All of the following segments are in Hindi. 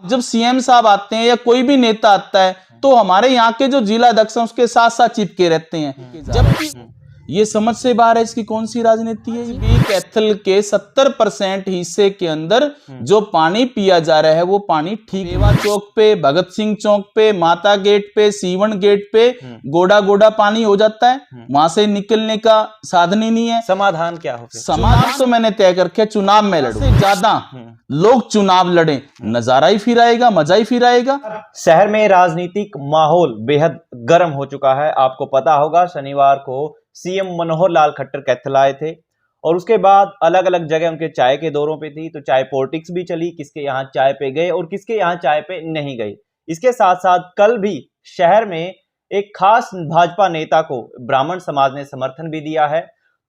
जब सीएम साहब आते हैं या कोई भी नेता आता है तो हमारे यहाँ के जो जिला अध्यक्ष हैं उसके साथ साथ चिपके रहते हैं, जबकि ये समझ से बाहर है इसकी कौन सी राजनीति है। ये कैथल के 70% हिस्से के अंदर जो पानी पिया जा रहा है वो पानी ठीक सेवा चौक पे, भगत सिंह चौक पे, माता गेट पे, सीवन गेट पे गोड़ा गोड़ा पानी हो जाता है, वहां से निकलने का साधन ही नहीं है। समाधान क्या हो? समाधान तो मैंने तय करके चुनाव में लड़ूं, ज्यादा लोग चुनाव लड़े, नजारा ही फिर आएगा, मजा ही फिर आएगा। शहर में राजनीतिक माहौल बेहद गर्म हो चुका है। आपको पता होगा शनिवार को सीएम मनोहर लाल खट्टर कैथल आए थे और उसके बाद अलग अलग जगह उनके चाय के दौरों पे थी, तो चाय पॉलिटिक्स भी चली, किसके यहाँ चाय पे गए और किसके यहाँ चाय पे नहीं गए। इसके साथ साथ कल भी शहर में एक खास भाजपा नेता को ब्राह्मण समाज ने समर्थन भी दिया है।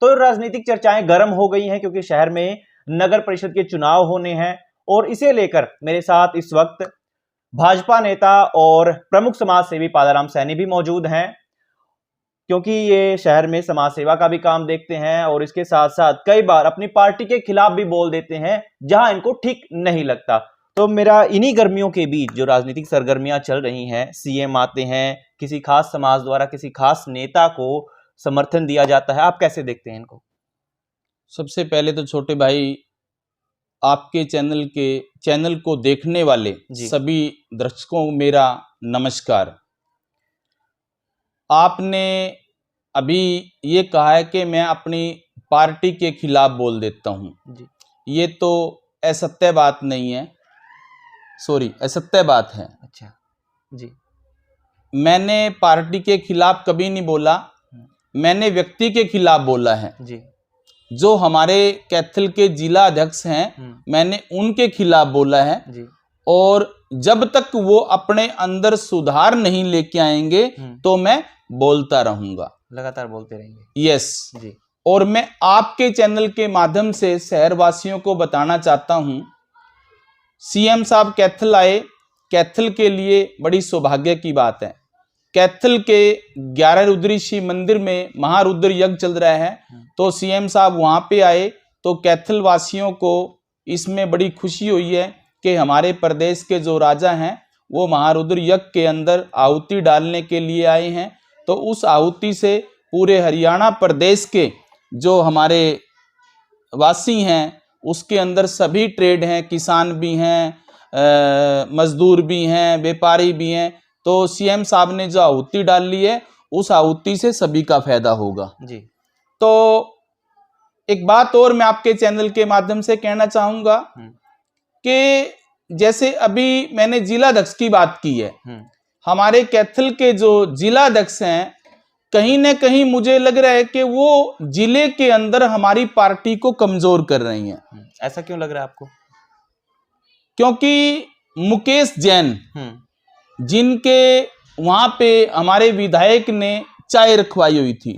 तो राजनीतिक चर्चाएं गर्म हो गई हैं क्योंकि शहर में नगर परिषद के चुनाव होने हैं और इसे लेकर मेरे साथ इस वक्त भाजपा नेता और प्रमुख समाज सेवी पादाराम सैनी भी मौजूद हैं, क्योंकि ये शहर में समाज सेवा का भी काम देखते हैं और इसके साथ साथ कई बार अपनी पार्टी के खिलाफ भी बोल देते हैं जहां इनको ठीक नहीं लगता। तो मेरा इन्हीं गर्मियों के बीच जो राजनीतिक सरगर्मियां चल रही हैं, सीएम आते हैं, किसी खास समाज द्वारा किसी खास नेता को समर्थन दिया जाता है, आप कैसे देखते हैं इनको? सबसे पहले तो छोटे भाई, आपके चैनल को देखने वाले सभी दर्शकों को मेरा नमस्कार। आपने अभी ये कहा है कि मैं अपनी पार्टी के खिलाफ बोल देता हूं जी। ये तो असत्य बात नहीं है, असत्य बात है। अच्छा जी। मैंने पार्टी के खिलाफ कभी नहीं बोला, मैंने व्यक्ति के खिलाफ बोला है जी। जो हमारे कैथल के जिला अध्यक्ष हैं, मैंने उनके खिलाफ बोला है जी। और जब तक वो अपने अंदर सुधार नहीं लेके आएंगे तो मैं बोलता रहूंगा, लगातार बोलते रहेंगे। यस जी। और मैं आपके चैनल के माध्यम से शहरवासियों को बताना चाहता हूं, सीएम साहब कैथल आए, कैथल के लिए बड़ी सौभाग्य की बात है। कैथल के 11 रुद्री शिव मंदिर में महारुद्र यज्ञ चल रहा है, तो सीएम साहब वहां पे आए, तो कैथल वासियों को इसमें बड़ी खुशी हुई है कि हमारे प्रदेश के जो राजा हैं वो महारुद्र यज्ञ के अंदर आहुति डालने के लिए आए हैं। तो उस आहुति से पूरे हरियाणा प्रदेश के जो हमारे वासी हैं उसके अंदर सभी ट्रेड हैं, किसान भी हैं, मजदूर भी हैं, व्यापारी भी हैं। तो सीएम साहब ने जो आहुति डाल ली है उस आहुति से सभी का फायदा होगा जी। तो एक बात और मैं आपके चैनल के माध्यम से कहना चाहूंगा कि जैसे अभी मैंने जिला अध्यक्ष की बात की है, हमारे कैथल के जो जिला अध्यक्ष हैं कहीं ना कहीं मुझे लग रहा है कि वो जिले के अंदर हमारी पार्टी को कमजोर कर रही हैं। ऐसा क्यों लग रहा है आपको? क्योंकि मुकेश जैन जिनके वहां पे हमारे विधायक ने चाय रखवाई हुई थी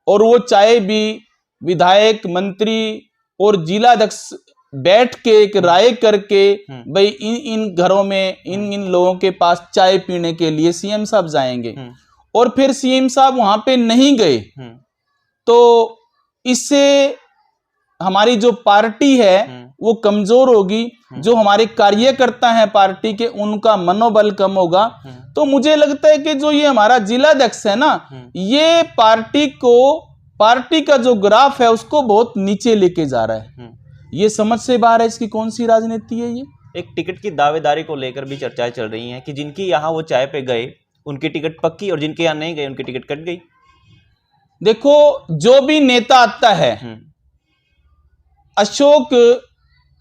और वो चाय भी विधायक, मंत्री और जिला अध्यक्ष बैठ के एक राय करके भाई इन घरों में इन लोगों के पास चाय पीने के लिए सीएम साहब जाएंगे, और फिर सीएम साहब वहां पे नहीं गए, तो इससे हमारी जो पार्टी है वो कमजोर होगी, जो हमारे कार्यकर्ता हैं पार्टी के उनका मनोबल कम होगा। तो मुझे लगता है कि जो ये हमारा जिला अध्यक्ष है ना, ये पार्टी का जो ग्राफ है उसको बहुत नीचे लेके जा रहा है। ये समझ से बाहर है इसकी कौन सी राजनीति है। ये एक टिकट की दावेदारी को लेकर भी चर्चाएं चल रही हैं कि जिनकी यहाँ वो चाय पे गए उनकी टिकट पक्की और जिनके यहाँ नहीं गए उनकी टिकट कट गई। देखो, जो भी नेता आता है अशोक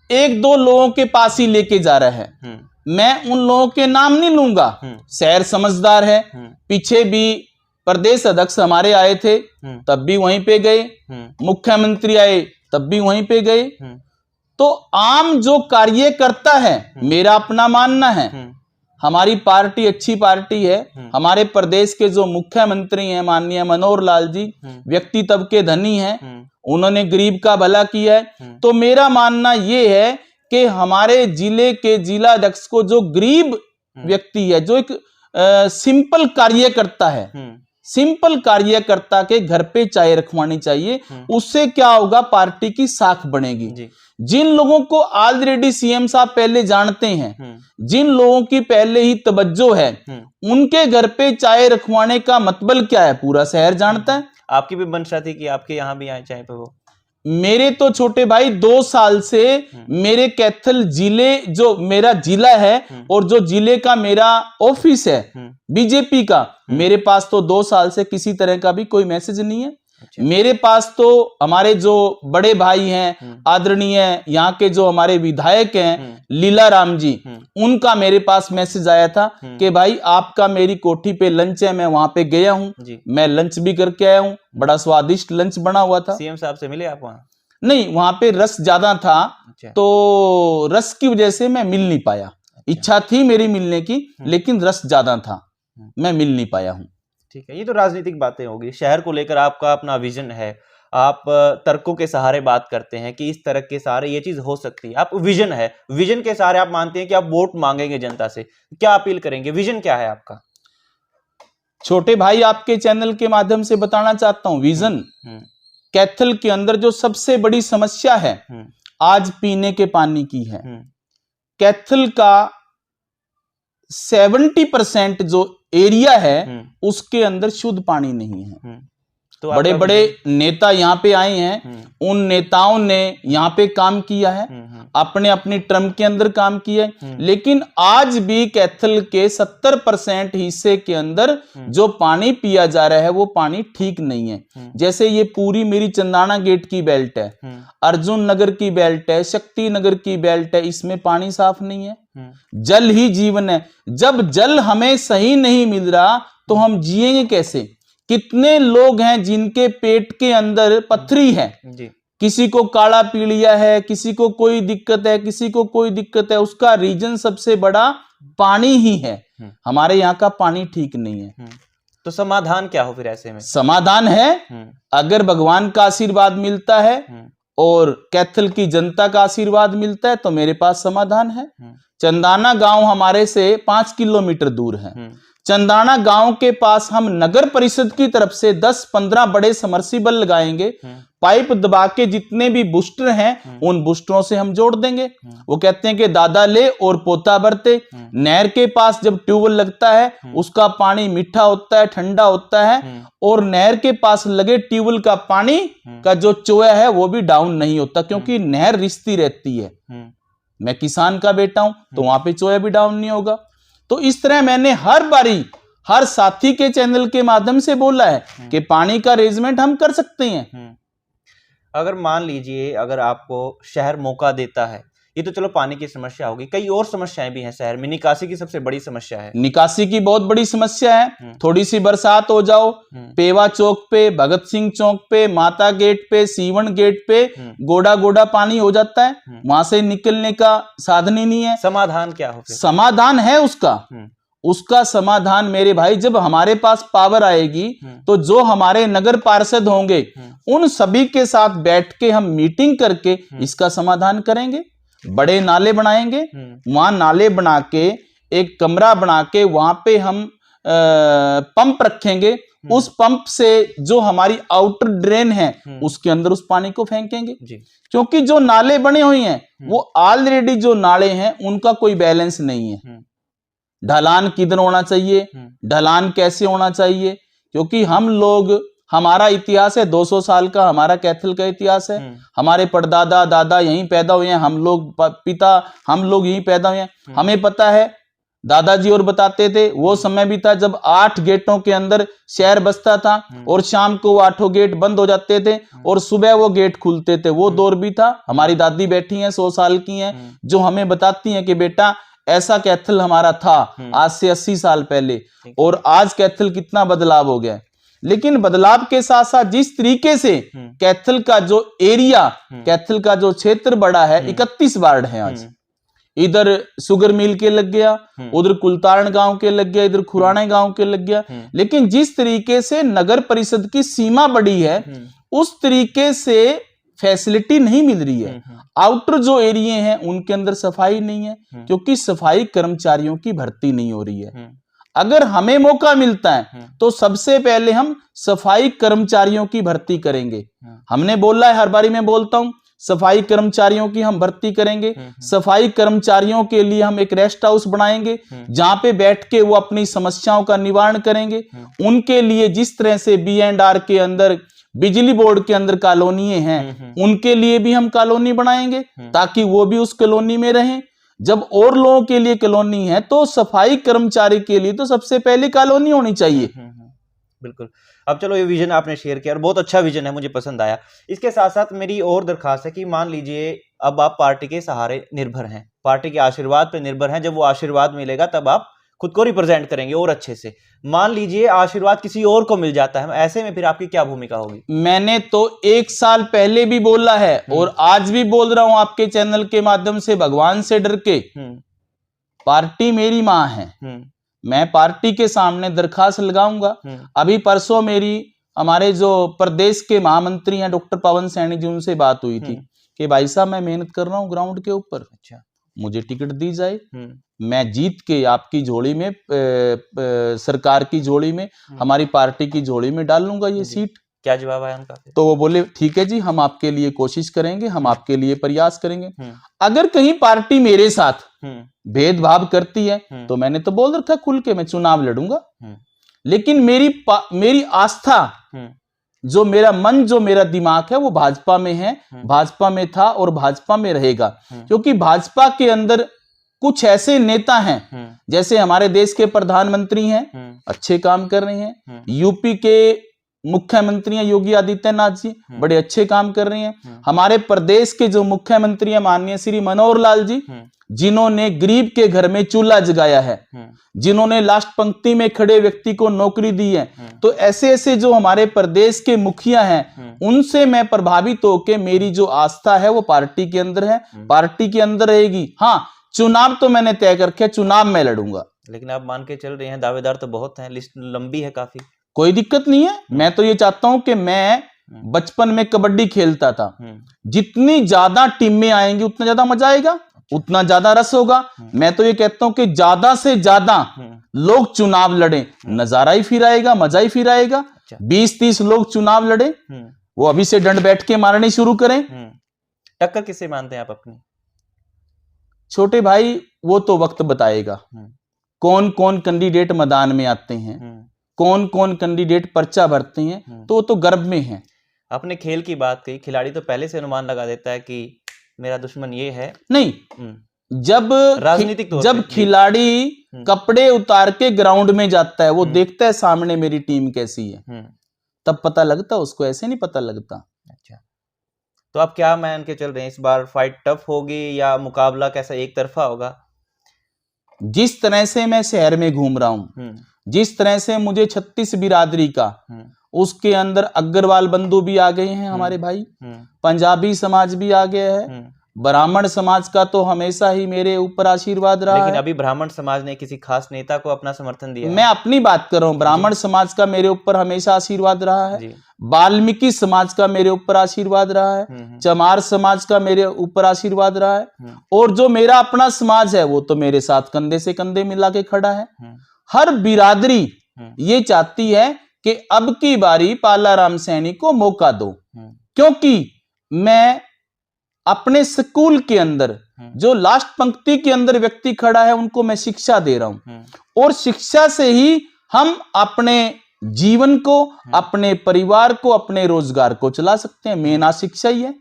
एक दो लोगों के पास ही लेके जा रहा है। मैं उन लोगों के नाम नहीं लूंगा, शहर समझदार है। पीछे भी प्रदेश अध्यक्ष हमारे आए थे तब भी वहीं पे गए, मुख्यमंत्री आए तब भी वहीं पे गए। तो आम जो कार्यकर्ता है, मेरा अपना मानना है हमारी पार्टी अच्छी पार्टी है। हमारे प्रदेश के जो मुख्यमंत्री हैं माननीय मनोहर लाल जी, व्यक्ति तब के धनी हैं, उन्होंने गरीब का भला किया है। तो मेरा मानना ये है कि हमारे जिले के जिला अध्यक्ष को जो गरीब व्यक्ति है, जो एक सिंपल कार्यकर्ता है, सिंपल कार्यकर्ता के घर पे चाय रखवानी चाहिए। उससे क्या होगा, पार्टी की साख बनेगी। जिन लोगों को ऑलरेडी सीएम साहब पहले जानते हैं, जिन लोगों की पहले ही तवज्जो है, उनके घर पे चाय रखवाने का मतलब क्या है पूरा शहर जानता है। आपकी भी मंशा थी कि आपके यहाँ भी आए चाय पे वो? मेरे तो छोटे भाई 2 साल से मेरे कैथल जिले, जो मेरा जिला है और जो जिले का मेरा ऑफिस है बीजेपी का, मेरे पास तो 2 साल से किसी तरह का भी कोई मैसेज नहीं है। मेरे पास तो हमारे जो बड़े भाई हैं, आदरणीय यहाँ के जो हमारे विधायक हैं लीला राम जी, उनका मेरे पास मैसेज आया था कि भाई आपका मेरी कोठी पे लंच है, मैं वहां पे गया हूं, मैं लंच भी करके आया हूं, बड़ा स्वादिष्ट लंच बना हुआ था। सीएम साहब से मिले आप वहां? नहीं, वहां पे रस ज्यादा था, तो रस की वजह से मैं मिल नहीं पाया। इच्छा थी मेरी मिलने की, लेकिन रस ज्यादा था, मैं मिल नहीं पाया हूं। ठीक है, ये तो राजनीतिक बातें होगी। शहर को लेकर आपका अपना विजन है, आप तर्कों के सहारे बात करते हैं कि इस तरह के सहारे ये चीज हो सकती है। आप विजन है, विजन के सहारे आप मानते हैं कि आप वोट मांगेंगे जनता से, क्या अपील करेंगे, विजन क्या है आपका? छोटे भाई, आपके चैनल के माध्यम से बताना चाहता हूं, विजन कैथल के अंदर जो सबसे बड़ी समस्या है आज पीने के पानी की है। कैथल का 70% जो एरिया है उसके अंदर शुद्ध पानी नहीं है। तो बड़े बड़े नेता यहाँ पे आए हैं, उन नेताओं ने यहाँ पे काम किया है, अपने अपनी टर्म के अंदर काम किया है, लेकिन आज भी कैथल के 70% हिस्से के अंदर जो पानी पिया जा रहा है वो पानी ठीक नहीं है। जैसे ये पूरी मेरी चंदाना गेट की बेल्ट है, अर्जुन नगर की बेल्ट है, शक्ति नगर की बेल्ट है, इसमें पानी साफ नहीं है। जल ही जीवन है। जब जल हमें सही नहीं मिल रहा तो हम जिएंगे कैसे? कितने लोग हैं जिनके पेट के अंदर पथरी है जी। किसी को काला पीलिया है, किसी को कोई दिक्कत है, किसी को कोई दिक्कत है, उसका रीजन सबसे बड़ा पानी ही है। हमारे यहाँ का पानी ठीक नहीं है। तो समाधान क्या हो फिर ऐसे में? समाधान है, अगर भगवान का आशीर्वाद मिलता है और कैथल की जनता का आशीर्वाद मिलता है तो मेरे पास समाधान है। चंदाना गांव हमारे से 5 किलोमीटर दूर है। चंदाना गांव के पास हम नगर परिषद की तरफ से 10-15 बड़े समर्सिबल लगाएंगे, पाइप दबा के जितने भी बूस्टर हैं उन बूस्टरों से हम जोड़ देंगे। वो कहते हैं कि दादा ले और पोता बरते। नहर के पास जब ट्यूबवेल लगता है उसका पानी मीठा होता है, ठंडा होता है, और नहर के पास लगे ट्यूबवेल का पानी का जो चोया है वो भी डाउन नहीं होता, क्योंकि नहर रिश्ती रहती है। मैं किसान का बेटा हूं तो वहां पे चोया भी डाउन नहीं होगा। तो इस तरह मैंने हर बारी हर साथी के चैनल के माध्यम से बोला है कि पानी का अरेंजमेंट हम कर सकते हैं। अगर मान लीजिए अगर आपको शहर मौका देता है, ये तो चलो पानी की समस्या होगी, कई और समस्याएं भी हैं शहर में। निकासी की सबसे बड़ी समस्या है, निकासी की बहुत बड़ी समस्या है। थोड़ी सी बरसात हो जाओ, पेवा चौक पे, भगत सिंह चौक पे, माता गेट पे, सीवन गेट पे गोड़ा गोड़ा पानी हो जाता है, वहां से निकलने का साधन ही नहीं है। समाधान क्या हो? समाधान है उसका समाधान मेरे भाई, जब हमारे पास पावर आएगी तो जो हमारे नगर पार्षद होंगे उन सभी के साथ बैठ के हम मीटिंग करके इसका समाधान करेंगे। बड़े नाले बनाएंगे, वहां नाले बना के एक कमरा बना के वहां पे हम पंप रखेंगे। उस पंप से जो हमारी आउटर ड्रेन है उसके अंदर उस पानी को फेंकेंगे जी। क्योंकि जो नाले बने हुए हैं वो ऑलरेडी जो नाले हैं उनका कोई बैलेंस नहीं है। ढलान किधर होना चाहिए, ढलान कैसे होना चाहिए, क्योंकि हम लोग, हमारा इतिहास है 200 साल का, हमारा कैथल का इतिहास है। हमारे परदादा दादा यहीं पैदा हुए हैं, हम लोग पिता हम लोग यहीं पैदा हुए हैं। हमें पता है, दादाजी और बताते थे वो समय भी था जब 8 गेटों के अंदर शहर बसता था और शाम को 8 गेट बंद हो जाते थे और सुबह वो गेट खुलते थे। वो दौर भी था। हमारी दादी बैठी हैं 100 साल की हैं, जो हमें बताती हैं कि बेटा ऐसा कैथल हमारा था आज से 80 साल पहले, और आज कैथल कितना बदलाव हो गया। लेकिन बदलाव के साथ साथ जिस तरीके से कैथल का जो एरिया, कैथल का जो क्षेत्र बड़ा है, 31 वार्ड है आज। इधर शुगर मिल के लग गया, उधर कुलतारण गांव के लग गया, इधर खुराना गांव के लग गया। लेकिन जिस तरीके से नगर परिषद की सीमा बड़ी है उस तरीके से फैसिलिटी नहीं मिल रही है। आउटर जो एरिया हैं उनके अंदर सफाई नहीं है, क्योंकि सफाई कर्मचारियों की भर्ती नहीं हो रही है। अगर हमें मौका मिलता है तो सबसे पहले हम सफाई कर्मचारियों की भर्ती करेंगे। हमने बोला है, हर बारी मैं बोलता हूं, सफाई कर्मचारियों की हम भर्ती करेंगे। सफाई कर्मचारियों के लिए हम एक रेस्ट हाउस बनाएंगे जहां पे बैठ के वो अपनी समस्याओं का निवारण करेंगे। उनके लिए जिस तरह से B&R के अंदर, बिजली बोर्ड के अंदर कॉलोनियां हैं, उनके लिए भी हम कॉलोनी बनाएंगे ताकि वो भी उस कॉलोनी में रहें। जब और लोगों के लिए कॉलोनी है तो सफाई कर्मचारी के लिए तो सबसे पहले कॉलोनी होनी चाहिए। बिल्कुल। अब चलो, ये विजन आपने शेयर किया और बहुत अच्छा विजन है, मुझे पसंद आया। इसके साथ साथ मेरी और दरखास्त है कि मान लीजिए अब आप पार्टी के सहारे निर्भर हैं, पार्टी के आशीर्वाद पे निर्भर हैं। जब वो आशीर्वाद मिलेगा तब आप खुद को रिप्रेजेंट करेंगे और अच्छे से। मान लीजिए आशीर्वाद किसी और को मिल जाता है, ऐसे में फिर आपकी क्या भूमिका होगी? मैंने तो 1 साल पहले भी बोला है और आज भी बोल रहा हूं आपके चैनल के माध्यम से, भगवान से डर के, पार्टी मेरी मां है। मैं पार्टी के सामने दरखास्त लगाऊंगा। अभी परसों मेरी हमारे जो प्रदेश के महामंत्री हैं डॉक्टर पवन सैनी जी, उनसे बात हुई थी कि भाई साहब मैं मेहनत कर रहा हूं ग्राउंड के ऊपर, अच्छा मुझे टिकट दी जाए, मैं जीत के आपकी झोली में, सरकार की झोली में, हमारी पार्टी की झोली में डाल लूंगा ये सीट। क्या जवाब आया उनका? तो वो बोले ठीक है जी, हम आपके लिए कोशिश करेंगे, हम आपके लिए प्रयास करेंगे। अगर कहीं पार्टी मेरे साथ भेदभाव करती है तो मैंने तो बोल रखा खुल के मैं चुनाव लड़ूंगा, लेकिन मेरी आस्था, जो मेरा मन, जो मेरा दिमाग है वो भाजपा में है, भाजपा में था और भाजपा में रहेगा। क्योंकि भाजपा के अंदर कुछ ऐसे नेता हैं, जैसे हमारे देश के प्रधानमंत्री हैं, अच्छे काम कर रहे हैं। यूपी के मुख्यमंत्री हैं योगी आदित्यनाथ जी, बड़े अच्छे काम कर रहे हैं। हमारे प्रदेश के जो मुख्यमंत्री हैं माननीय श्री मनोहर लाल जी, जिन्होंने गरीब के घर में चूल्हा जगाया है, जिन्होंने लास्ट पंक्ति में खड़े व्यक्ति को नौकरी दी है। तो ऐसे ऐसे जो हमारे प्रदेश के मुखिया हैं, उनसे मैं प्रभावित होकर मेरी जो आस्था है वो पार्टी के अंदर है, पार्टी के अंदर रहेगी। हाँ, चुनाव तो मैंने तय करके चुनाव में लड़ूंगा। लेकिन आप मान के चल रहे हैं, दावेदार तो बहुत हैं, लिस्ट लंबी है काफी। कोई दिक्कत नहीं है। मैं तो ये चाहता हूं कि मैं बचपन में कबड्डी खेलता था, जितनी ज्यादा टीमें आएंगी उतना ज्यादा मजा आएगा, उतना ज्यादा रस होगा। मैं तो ये कहता हूं कि ज्यादा से ज्यादा लोग चुनाव लड़े, नजारा ही फिर आएगा, मजा ही फिर आएगा। 20-30 लोग चुनाव लड़े, वो अभी से डंड बैठ के मारनी शुरू करें। टक्कर किससे मानते हैं आप अपनी? छोटे भाई, वो तो वक्त बताएगा कौन कौन कैंडिडेट मैदान में आते हैं, कौन कौन कैंडिडेट पर्चा भरते हैं, तो वो तो गर्भ में है। आपने खेल की बात कही, खिलाड़ी तो पहले से अनुमान लगा देता है कि मेरा दुश्मन ये है। नहीं, जब राजनीतिक जब खिलाड़ी कपड़े उतार के ग्राउंड में जाता है, वो देखता है सामने मेरी टीम कैसी है, तब पता लगता, उसको ऐसे नहीं पता लगता। अच्छा, तो आप क्या मान के चल रहे हैं, इस बार फाइट टफ होगी या मुकाबला कैसा एक तरफा होगा? जिस तरह से मैं शहर में घूम रहा हूं, जिस तरह से मुझे 36 बिरादरी का, उसके अंदर अग्रवाल बंधु भी आ गए हैं हमारे भाई, पंजाबी समाज भी आ गया है, ब्राह्मण समाज का तो हमेशा ही मेरे ऊपर आशीर्वाद रहा। लेकिन अभी ब्राह्मण समाज ने किसी खास नेता को अपना समर्थन दिया। मैं अपनी बात कर रहा हूं, ब्राह्मण समाज का मेरे ऊपर हमेशा आशीर्वाद रहा है, वाल्मीकि समाज का मेरे ऊपर आशीर्वाद रहा है, चमार समाज का मेरे ऊपर आशीर्वाद रहा है, और जो मेरा अपना समाज है वो तो मेरे साथ कंधे से कंधे मिला के खड़ा है। हर बिरादरी ये चाहती है कि अब की बारी पालाराम सैनी को मौका दो, क्योंकि मैं अपने स्कूल के अंदर जो लास्ट पंक्ति के अंदर व्यक्ति खड़ा है उनको मैं शिक्षा दे रहा हूं, और शिक्षा से ही हम अपने जीवन को, अपने परिवार को, अपने रोजगार को चला सकते हैं। मेन शिक्षा ही है।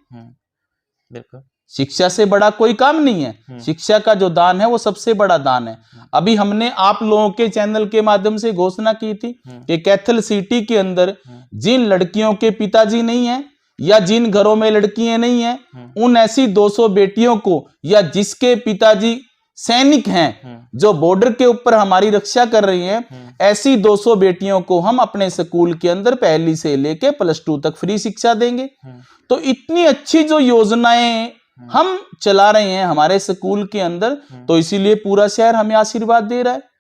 बिल्कुल, शिक्षा से बड़ा कोई काम नहीं है। शिक्षा का जो दान है वो सबसे बड़ा दान है। अभी हमने आप लोगों के चैनल के माध्यम से घोषणा की थी कि कैथल सिटी के अंदर जिन लड़कियों के पिताजी नहीं है या जिन घरों में लड़कियां नहीं है, उन ऐसी 200 बेटियों को, या जिसके पिताजी सैनिक हैं जो बॉर्डर के ऊपर हमारी रक्षा कर रही हैं, ऐसी 200 बेटियों को हम अपने स्कूल के अंदर पहली से लेके +2 तक फ्री शिक्षा देंगे। तो इतनी अच्छी जो योजनाएं हम चला रहे हैं हमारे स्कूल के अंदर, तो इसीलिए पूरा शहर हमें आशीर्वाद दे रहा है।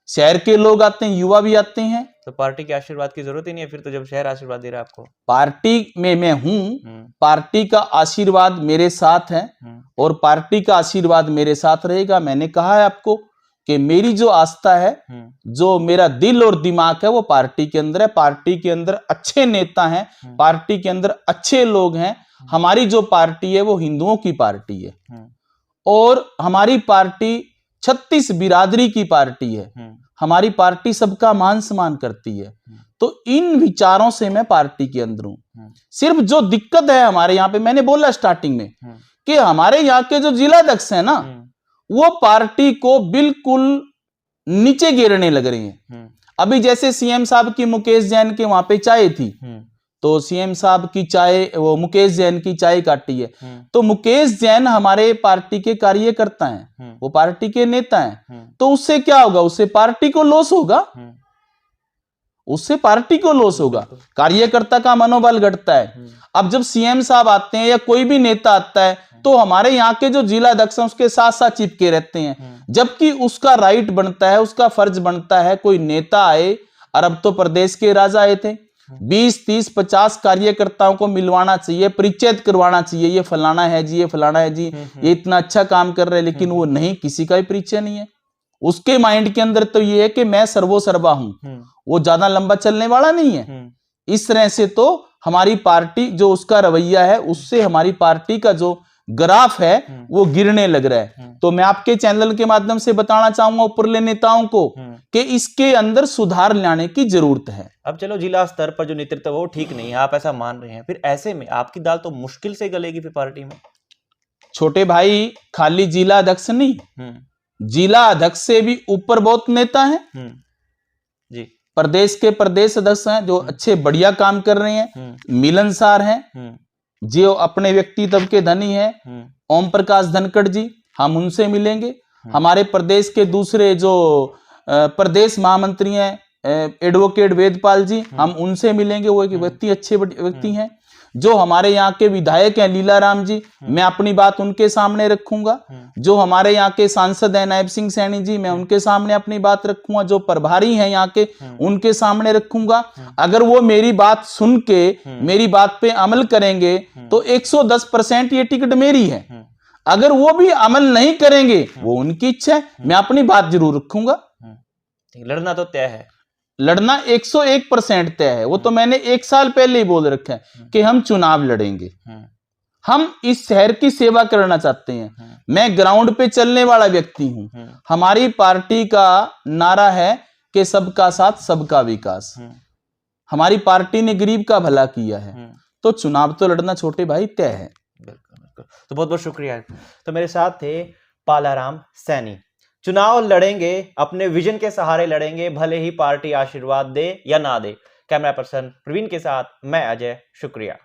शहर के लोग आते हैं, युवा भी आते हैं। तो पार्टी के आशीर्वाद की जरूरत ही नहीं है फिर तो, जब शहर आशीर्वाद दे रहा है आपको। पार्टी में मैं हूं, पार्टी का आशीर्वाद मेरे साथ है और पार्टी का आशीर्वाद मेरे साथ रहेगा। मैंने कहा है आपको कि मेरी जो आस्था है, जो मेरा दिल और दिमाग है, वो पार्टी के अंदर है। पार्टी के अंदर अच्छे नेता हैं, पार्टी के अंदर अच्छे लोग हैं। हमारी जो पार्टी है वो हिंदुओं की पार्टी है और हमारी पार्टी 36 बिरादरी की पार्टी है। हमारी पार्टी सबका मान सम्मान करती है। तो इन विचारों से मैं पार्टी के अंदर हूं। सिर्फ जो दिक्कत है हमारे यहाँ पे, मैंने बोला स्टार्टिंग में कि हमारे यहाँ के जो जिलाध्यक्ष है ना, वो पार्टी को बिल्कुल नीचे गिरने लग रहे हैं। अभी जैसे सीएम साहब की मुकेश जैन के वहां पे चाय थी, तो सीएम साहब की चाय, वो मुकेश जैन की चाय काटी है, तो मुकेश जैन हमारे पार्टी के कार्यकर्ता हैं, वो पार्टी के नेता हैं। तो उससे क्या होगा? उससे पार्टी को लॉस होगा, उससे पार्टी को लॉस होगा, कार्यकर्ता का मनोबल घटता है। अब जब सीएम साहब आते हैं या कोई भी नेता आता है, तो हमारे यहाँ के जो जिलाध्यक्ष हैं उसके साथ साथ चिपके रहते हैं, जबकि उसका राइट बनता है, उसका फर्ज बनता है कोई नेता आए। और अब तो प्रदेश के राजा आए थे, 20, 30, 50 कार्यकर्ताओं को मिलवाना चाहिए, परिचय करवाना चाहिए, ये फलाना है जी, ये फलाना है जी, ये इतना अच्छा काम कर रहे हैं, लेकिन वो नहीं, किसी का भी परिचय नहीं है। उसके माइंड के अंदर तो ये है कि मैं सर्वोसर्वा हूं, वो ज्यादा लंबा चलने वाला नहीं है। इस तरह से तो हमारी पार्टी, जो उसका रवैया है, उससे हमारी पार्टी का जो ग्राफ है वो गिरने लग रहा है। तो मैं आपके चैनल के माध्यम से बताना चाहूंगा ऊपरले नेताओं को कि इसके अंदर सुधार लाने की जरूरत है। अब चलो, जिला स्तर पर जो नेतृत्व है वो ठीक नहीं है, आप ऐसा मान रहे हैं, फिर ऐसे में आपकी दाल तो मुश्किल से गलेगी फिर पार्टी में। छोटे भाई, खाली जिला अध्यक्ष नहीं, जिला अध्यक्ष से भी ऊपर बहुत नेता हैं जी, प्रदेश के प्रदेश अध्यक्ष हैं जो अच्छे बढ़िया काम कर रहे हैं, मिलनसार हैं, जो अपने व्यक्तित्व के धनी हैं। ओम प्रकाश धनखड़ जी, हम उनसे मिलेंगे। हमारे प्रदेश के दूसरे जो प्रदेश महामंत्री हैं एडवोकेट वेदपाल जी, हम उनसे मिलेंगे। वो एक व्यक्ति, अच्छे व्यक्ति हैं। जो हमारे यहाँ के विधायक हैं लीलाराम जी, मैं अपनी बात उनके सामने रखूंगा। जो हमारे यहाँ के सांसद हैं नायब सिंह सैनी जी, मैं उनके सामने अपनी बात रखूंगा। जो प्रभारी हैं यहाँ के, उनके सामने रखूंगा। अगर वो मेरी बात सुन के मेरी बात पे अमल करेंगे तो 110% ये टिकट मेरी है। अगर वो भी अमल नहीं करेंगे, वो उनकी इच्छा है, मैं अपनी बात जरूर रखूंगा। लड़ना तो तय है, लड़ना 101% तय है। वो तो मैंने 1 साल पहले ही बोल रखा है कि हम चुनाव लड़ेंगे। हम इस शहर की सेवा करना चाहते हैं। मैं ग्राउंड पे चलने वाला व्यक्ति हूं। हमारी पार्टी का नारा है कि सबका साथ सबका विकास। हमारी पार्टी ने गरीब का भला किया है, तो चुनाव तो लड़ना छोटे भाई तय है। बिल्कुल। तो बहुत बहुत शुक्रिया। तो मेरे साथ थे पालाराम सैनी। चुनाव लड़ेंगे, अपने विजन के सहारे लड़ेंगे, भले ही पार्टी आशीर्वाद दे या ना दे। कैमरा पर्सन प्रवीण के साथ मैं अजय, शुक्रिया।